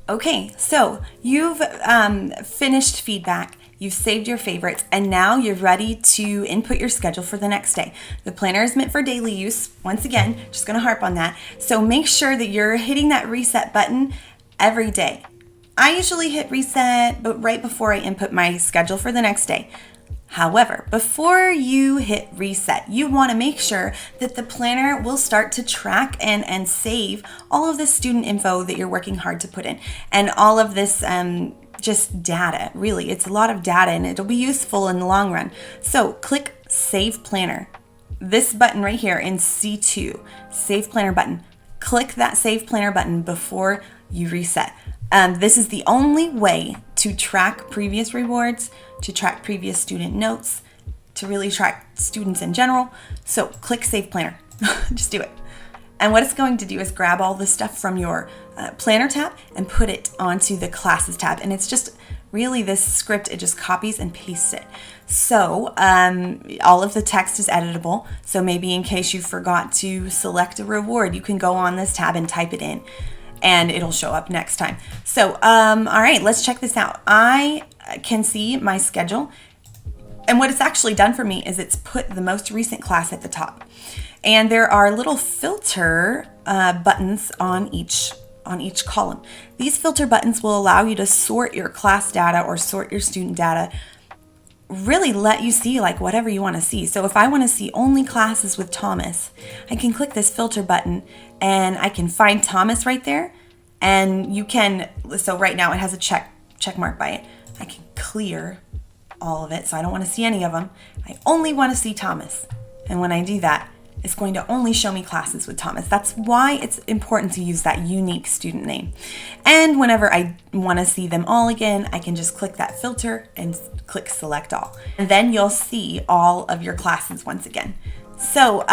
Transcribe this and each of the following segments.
Okay, so you've finished feedback, you've saved your favorites, and now you're ready to input your schedule for the next day. The planner is meant for daily use. Once again, just going to harp on that. So make sure that you're hitting that reset button every day. I usually hit reset, but right before I input my schedule for the next day. However, before you hit reset, you want to make sure that the planner will start to track and save all of the student info that you're working hard to put in, and all of this just data. Really, it's a lot of data, and it'll be useful in the long run. So click Save Planner. This button right here in C2, Save Planner button. Click that Save Planner button before you reset. This is the only way to track previous rewards, to track previous student notes, to really track students in general. So click Save Planner. Just do it. And what it's going to do is grab all the stuff from your Planner tab and put it onto the Classes tab. And it's just really this script, it just copies and pastes it. So all of the text is editable. So maybe in case you forgot to select a reward, you can go on this tab and type it in, and it'll show up next time. So, all right, let's check this out. I can see my schedule, and what it's actually done for me is it's put the most recent class at the top. And there are little filter buttons on each column. These filter buttons will allow you to sort your class data or sort your student data, really let you see like whatever you want to see. So if I want to see only classes with Thomas, I can click this filter button and I can find Thomas right there. And you can, so right now it has a check mark by it. I can clear all of it, so I don't want to see any of them. I only want to see Thomas. And when I do that, it's going to only show me classes with Thomas. That's why it's important to use that unique student name. And whenever I want to see them all again, I can just click that filter and click Select All. And then you'll see all of your classes once again. So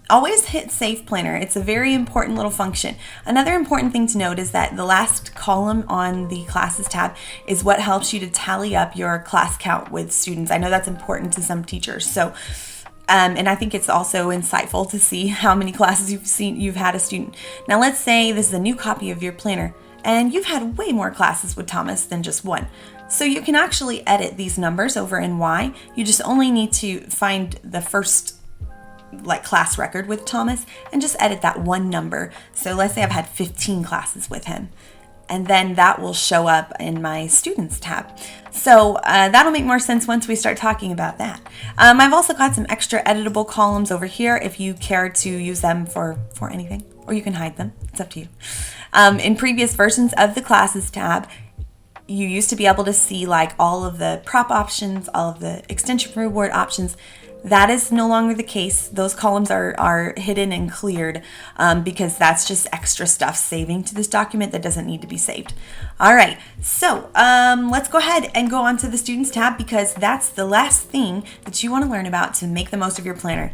always hit Save Planner. It's a very important little function. Another important thing to note is that the last column on the Classes tab is what helps you to tally up your class count with students. I know that's important to some teachers. So and I think it's also insightful to see how many classes you've had a student. Now let's say this is a new copy of your planner and you've had way more classes with Thomas than just one. So you can actually edit these numbers over in Y. You just only need to find the first class record with Thomas and just edit that one number. So let's say I've had 15 classes with him, and then that will show up in my Students tab. So that'll make more sense once we start talking about that. I've also got some extra editable columns over here if you care to use them for anything, or you can hide them. It's up to you. In previous versions of the Classes tab, you used to be able to see like all of the prop options, all of the extension reward options. That is no longer the case. Those columns are hidden and cleared because that's just extra stuff saving to this document that doesn't need to be saved. All right, so let's go ahead and go on to the Students tab because that's the last thing that you want to learn about to make the most of your planner.